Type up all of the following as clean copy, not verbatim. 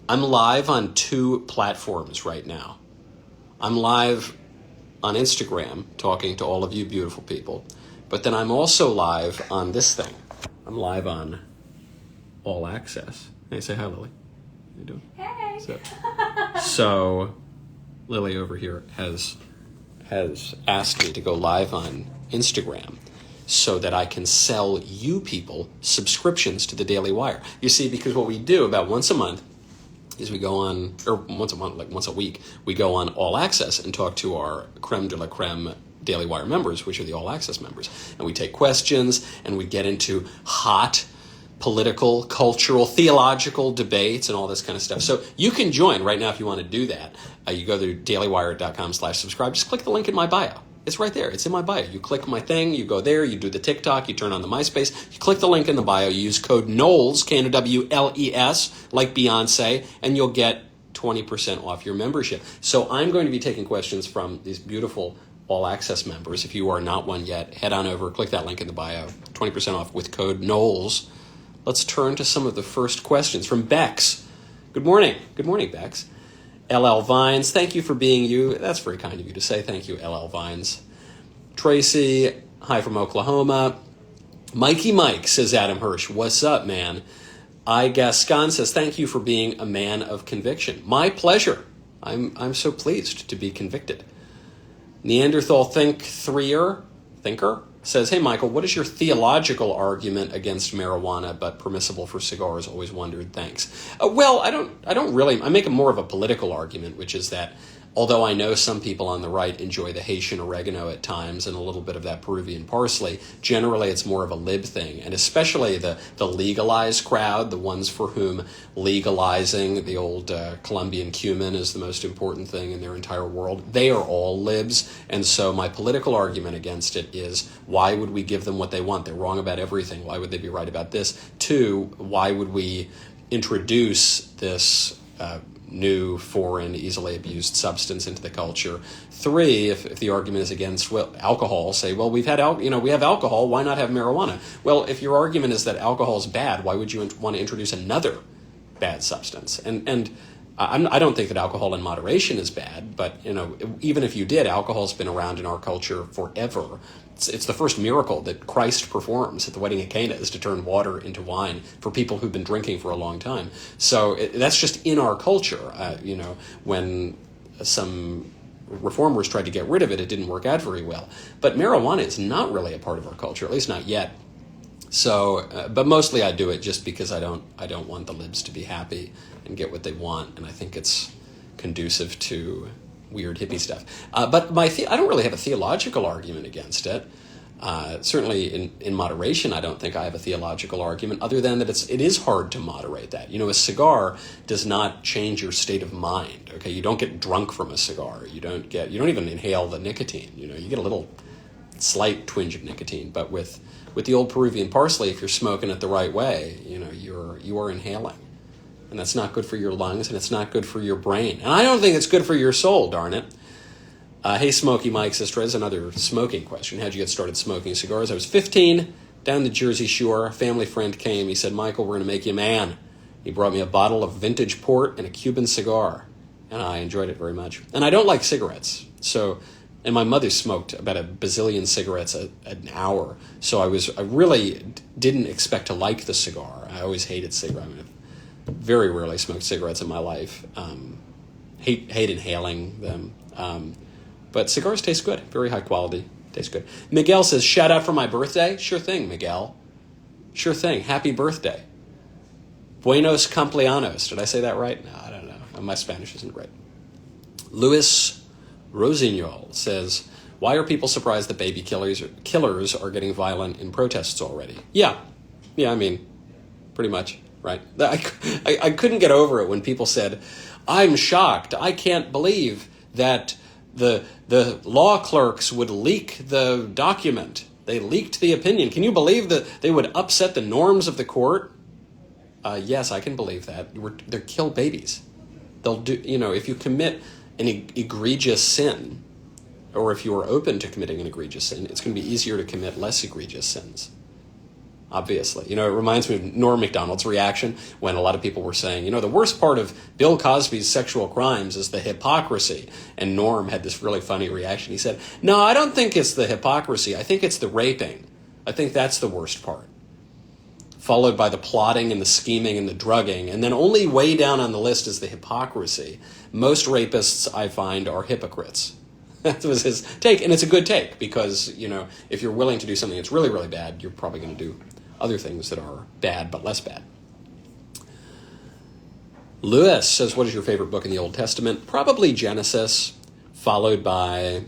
I'm live on 2 platforms right now. I'm live on Instagram talking to all of you beautiful people, but then I'm also live on this thing. I'm live on All Access. Hey, say hi, Lily. How you doing? Hey. So Lily over here has asked me to go live on Instagram so that I can sell you people subscriptions to the Daily Wire. You see, because what we do about once a month is we go on, or once a month, like once a week, we go on All Access and talk to our creme de la creme Daily Wire members, which are the All Access members. And we take questions and we get into hot political, cultural, theological debates and all this kind of stuff. So you can join right now if you want to do that. You go to dailywire.com/subscribe. Just click the link in my bio. It's right there. It's in my bio. You click my thing, you go there, you do the TikTok, you turn on the MySpace, you click the link in the bio, you use code Knowles, Knowles, like Beyonce, and you'll get 20% off your membership. So I'm going to be taking questions from these beautiful All Access members. If you are not one yet, head on over, click that link in the bio, 20% off with code Knowles. Let's turn to some of the first questions from Bex. Good morning. Good morning, Bex. LL Vines, thank you for being you. That's very kind of you to say. Thank you, LL Vines. Tracy, hi from Oklahoma. Mikey Mike, says Adam Hirsch. What's up, man? I Gascon says, thank you for being a man of conviction. My pleasure. I'm so pleased to be convicted. Neanderthal Thinker says, hey, Michael, what is your theological argument against marijuana but permissible for cigars? Always wondered. Thanks. Well, I don't really. I make more of a political argument, which is that although I know some people on the right enjoy the Haitian oregano at times and a little bit of that Peruvian parsley, generally it's more of a lib thing. And especially the legalized crowd, the ones for whom legalizing the old Colombian cumin is the most important thing in their entire world, they are all libs. And so my political argument against it is, why would we give them what they want? They're wrong about everything. Why would they be right about this? 2, why would we introduce this new, foreign, easily abused substance into the culture? 3, if the argument is against alcohol, say, well, we have alcohol, why not have marijuana? Well, if your argument is that alcohol is bad, why would you want to introduce another bad substance? And I don't think that alcohol in moderation is bad, but even if you did, alcohol's been around in our culture forever. It's the first miracle that Christ performs at the wedding at Cana, is to turn water into wine for people who've been drinking for a long time. So that's just in our culture. When some reformers tried to get rid of it, it didn't work out very well. But marijuana is not really a part of our culture, at least not yet. So, but mostly I do it just because I don't want the libs to be happy and get what they want, and I think it's conducive to weird hippie stuff. But I don't really have a theological argument against it. Certainly in moderation, I don't think I have a theological argument, other than that it is hard to moderate that. A cigar does not change your state of mind. Okay, you don't get drunk from a cigar. You don't even inhale the nicotine. You get a little slight twinge of nicotine, but with the old Peruvian parsley, if you're smoking it the right way, you are inhaling. And that's not good for your lungs, and it's not good for your brain. And I don't think it's good for your soul, darn it. Hey, Smokey Mike says, there's another smoking question. How'd you get started smoking cigars? I was 15, down the Jersey Shore. A family friend came. He said, Michael, we're going to make you a man. He brought me a bottle of vintage port and a Cuban cigar. And I enjoyed it very much. And I don't like cigarettes. And my mother smoked about a bazillion cigarettes an hour. So I really didn't expect to like the cigar. I always hated cigarettes. Very rarely smoked cigarettes in my life. Hate inhaling them. But cigars taste good. Very high quality. Taste good. Miguel says, shout out for my birthday. Sure thing, Miguel. Sure thing. Happy birthday. Buenos cumpleaños. Did I say that right? No, I don't know. My Spanish isn't great. Luis Rosignol says, why are people surprised that baby killers are getting violent in protests already? Yeah, I mean, pretty much. Right. I couldn't get over it when people said, I'm shocked. I can't believe that the law clerks would leak the document. They leaked the opinion. Can you believe that they would upset the norms of the court? Yes, I can believe that. They're kill babies. They'll do, if you commit an egregious sin, or if you are open to committing an egregious sin, it's going to be easier to commit less egregious sins. obviously. You know, it reminds me of Norm Macdonald's reaction when a lot of people were saying, you know, the worst part of Bill Cosby's sexual crimes is the hypocrisy. And Norm had this really funny reaction. He said, no, I don't think it's the hypocrisy. I think it's the raping. I think that's the worst part. Followed by the plotting and the scheming and the drugging. And then only way down on the list is the hypocrisy. Most rapists, I find, are hypocrites. That was his take, and it's a good take because, you know, if you're willing to do something that's really, really bad, you're probably going to do other things that are bad but less bad. Lewis says, what is your favorite book in the Old Testament? Probably Genesis, followed by,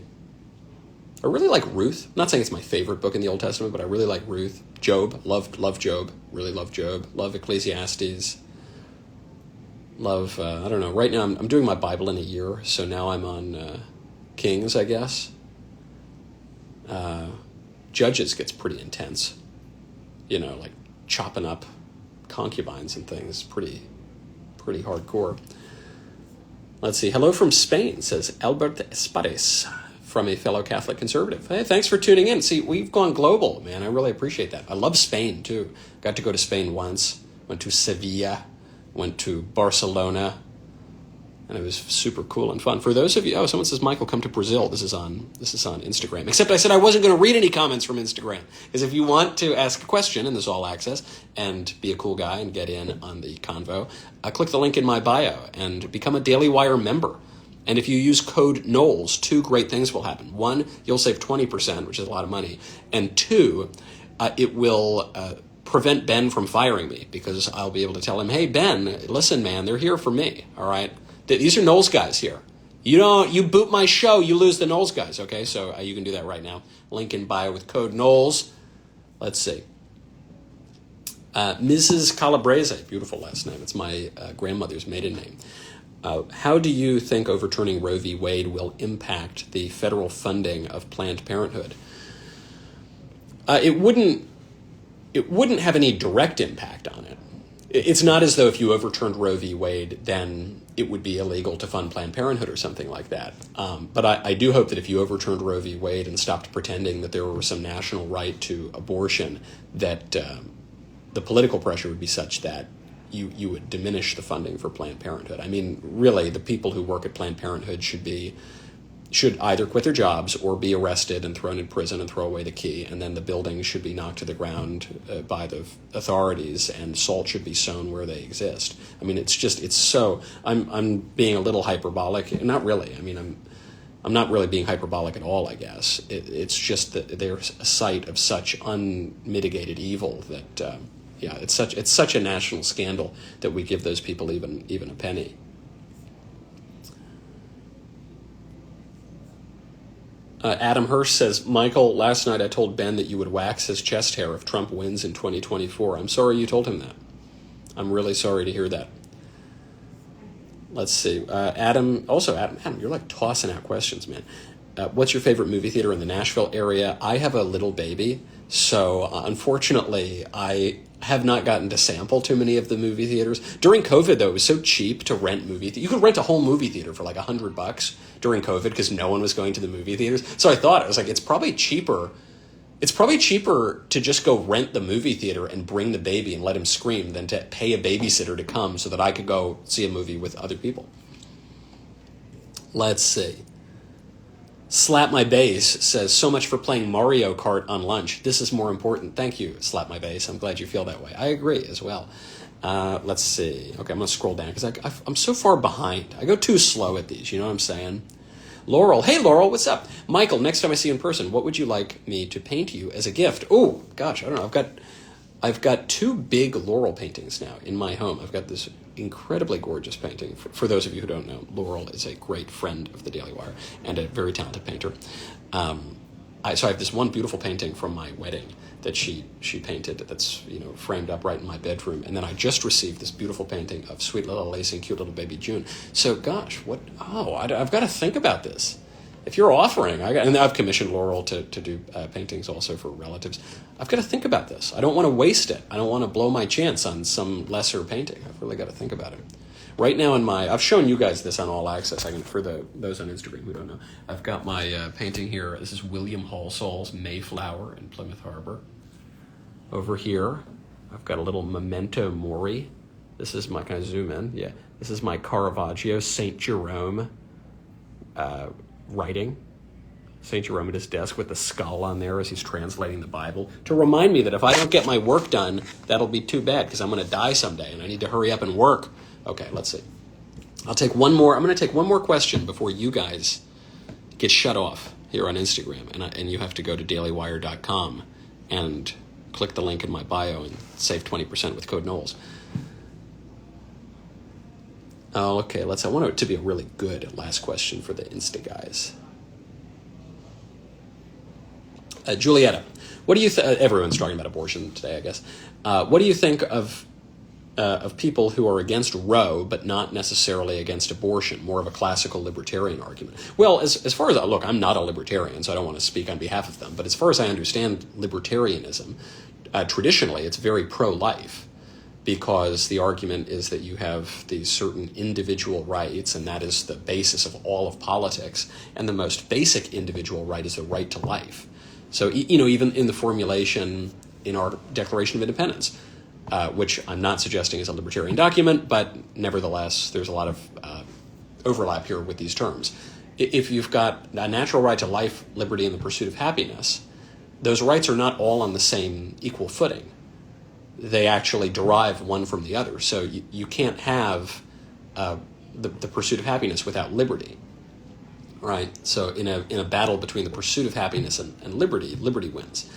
I really like Ruth. I'm not saying it's my favorite book in the Old Testament, but I really like Ruth. Job, love Job, really love Job. Love Ecclesiastes. Love, I don't know, right now I'm doing my Bible in a year, so now I'm on Kings, I guess. Judges gets pretty intense. You know, like chopping up concubines and things. Pretty hardcore. Let's see. Hello from Spain, says Albert Espares, from a fellow Catholic conservative. Hey, thanks for tuning in. See, we've gone global, man. I really appreciate that. I love Spain, too. Got to go to Spain once. Went to Sevilla. Went to Barcelona. And it was super cool and fun. For those of you, someone says, Michael, come to Brazil. This is on Instagram. Except I said I wasn't going to read any comments from Instagram. Because if you want to ask a question in this all access and be a cool guy and get in on the convo, click the link in my bio and become a Daily Wire member. And if you use code Knowles, 2 great things will happen. 1, you'll save 20%, which is a lot of money. And 2, it will prevent Ben from firing me because I'll be able to tell him, hey, Ben, listen, man, they're here for me, all right? These are Knowles guys here. You boot my show, you lose the Knowles guys, okay? So you can do that right now. Link in bio with code Knowles. Let's see. Mrs. Calabrese, beautiful last name. It's my grandmother's maiden name. How do you think overturning Roe v. Wade will impact the federal funding of Planned Parenthood? It wouldn't have any direct impact on it. It's not as though if you overturned Roe v. Wade, then it would be illegal to fund Planned Parenthood or something like that. But I do hope that if you overturned Roe v. Wade and stopped pretending that there was some national right to abortion, that the political pressure would be such that you would diminish the funding for Planned Parenthood. I mean, really, the people who work at Planned Parenthood should either quit their jobs or be arrested and thrown in prison and throw away the key, and then the buildings should be knocked to the ground by the authorities, and salt should be sown where they exist. I mean, it's so. I'm being a little hyperbolic. Not really. I mean, I'm not really being hyperbolic at all, I guess. It's just that there's a sight of such unmitigated evil that, it's such a national scandal that we give those people even a penny. Adam Hirsch says, Michael, last night I told Ben that you would wax his chest hair if Trump wins in 2024. I'm sorry you told him that. I'm really sorry to hear that. Let's see. Adam, you're like tossing out questions, man. What's your favorite movie theater in the Nashville area? I have a little baby, so unfortunately I have not gotten to sample too many of the movie theaters. During COVID, though, it was so cheap to rent movie theaters. You could rent a whole movie theater for like $100 during COVID because no one was going to the movie theaters. So I thought, I was like, it's probably cheaper to just go rent the movie theater and bring the baby and let him scream than to pay a babysitter to come so that I could go see a movie with other people. Let's see. Slap My Bass says, so much for playing Mario Kart on lunch. This is more important. Thank you, Slap My Bass. I'm glad you feel that way. I agree as well. Let's see. Okay, I'm going to scroll down because I'm so far behind. I go too slow at these, you know what I'm saying? Laurel. Hey, Laurel, what's up? Michael, next time I see you in person, what would you like me to paint you as a gift? Oh, gosh, I don't know. I've got 2 big Laurel paintings now in my home. I've got this incredibly gorgeous painting. For those of you who don't know, Laurel is a great friend of the Daily Wire and a very talented painter. So I have this one beautiful painting from my wedding that she painted that's framed up right in my bedroom. And then I just received this beautiful painting of sweet little Lacey and cute little baby June. So gosh, I've got to think about this. If you're offering, and I've commissioned Laurel to do paintings also for relatives. I've got to think about this. I don't want to waste it. I don't want to blow my chance on some lesser painting. I've really got to think about it. Right now I've shown you guys this on All Access. For those on Instagram who don't know, I've got my painting here. This is William Halsall's Mayflower in Plymouth Harbor. Over here, I've got a little memento mori. This is my, can I zoom in? Yeah. This is my Caravaggio St. Jerome writing. St. Jerome at his desk with the skull on there as he's translating the Bible, to remind me that if I don't get my work done, that'll be too bad because I'm going to die someday and I need to hurry up and work. Okay, let's see. I'm going to take one more question before you guys get shut off here on Instagram, and you have to go to dailywire.com and click the link in my bio and save 20% with code Knowles. Oh, okay, I want it to be a really good last question for the Insta guys. Julietta, what do you everyone's talking about abortion today, I guess. What do you think of people who are against Roe but not necessarily against abortion, more of a classical libertarian argument? Well, as far as, look, I'm not a libertarian, so I don't want to speak on behalf of them, but as far as I understand libertarianism, traditionally it's very pro-life, because the argument is that you have these certain individual rights, and that is the basis of all of politics, and the most basic individual right is the right to life. So, even in the formulation in our Declaration of Independence, which I'm not suggesting is a libertarian document, but nevertheless, there's a lot of overlap here with these terms. If you've got a natural right to life, liberty, and the pursuit of happiness, those rights are not all on the same equal footing. They actually derive one from the other. So you can't have the pursuit of happiness without liberty. Right, so in a battle between the pursuit of happiness and liberty wins.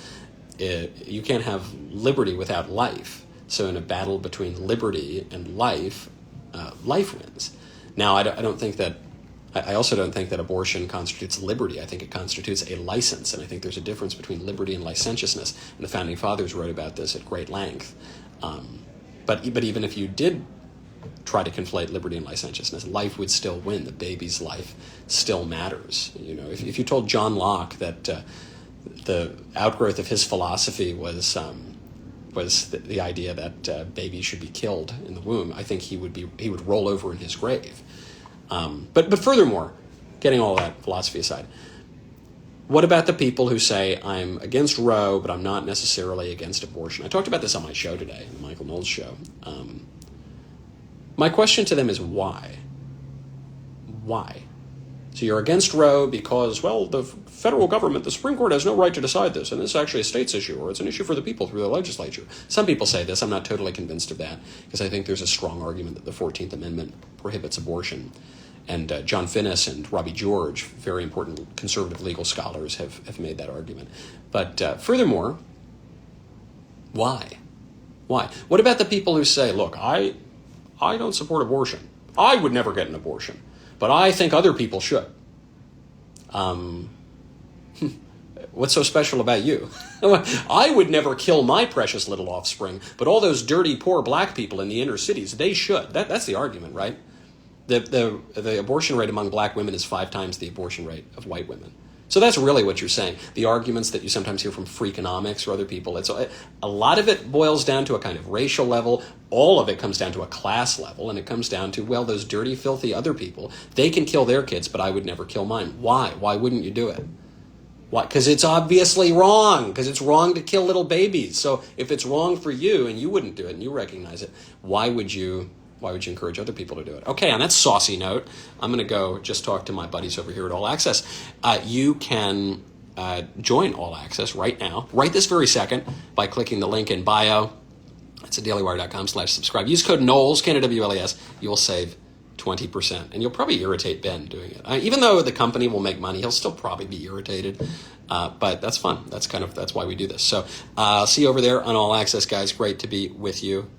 You can't have liberty without life. So in a battle between liberty and life, life wins. Now, I don't think that. I also don't think that abortion constitutes liberty. I think it constitutes a license, and I think there's a difference between liberty and licentiousness. And the Founding Fathers wrote about this at great length. But even if you did try to conflate liberty and licentiousness, life would still win. The baby's life still matters. If you told John Locke that the outgrowth of his philosophy was the idea that babies should be killed in the womb, I think he would roll over in his grave. But furthermore, getting all that philosophy aside, what about the people who say, I'm against Roe, but I'm not necessarily against abortion? I talked about this on my show today, the Michael Knowles show. My question to them is why? Why? So you're against Roe because, well, the federal government, the Supreme Court has no right to decide this, and this is actually a state's issue, or it's an issue for the people through the legislature. Some people say this. I'm not totally convinced of that, because I think there's a strong argument that the 14th Amendment prohibits abortion. And John Finnis and Robbie George, very important conservative legal scholars, have made that argument. But furthermore, why? Why? What about the people who say, look, I don't support abortion. I would never get an abortion, but I think other people should. What's so special about you? I would never kill my precious little offspring, but all those dirty, poor black people in the inner cities, they should. That's the argument, right? The abortion rate among black women is 5 times the abortion rate of white women. So that's really what you're saying. The arguments that you sometimes hear from Freakonomics or other people, a lot of it boils down to a kind of racial level. All of it comes down to a class level, and it comes down to, well, those dirty, filthy other people, they can kill their kids, but I would never kill mine. Why? Why wouldn't you do it? Why? Because it's obviously wrong. Because it's wrong to kill little babies. So if it's wrong for you and you wouldn't do it and you recognize it, why would you encourage other people to do it? Okay, on that saucy note, I'm going to go just talk to my buddies over here at All Access. You can join All Access right now, right this very second, by clicking the link in bio. It's at dailywire.com/subscribe. Use code Knowles, KNWLES. You will save 20%. And you'll probably irritate Ben doing it. Even though the company will make money, he'll still probably be irritated. But that's fun. That's why we do this. So see you over there on All Access, guys. Great to be with you.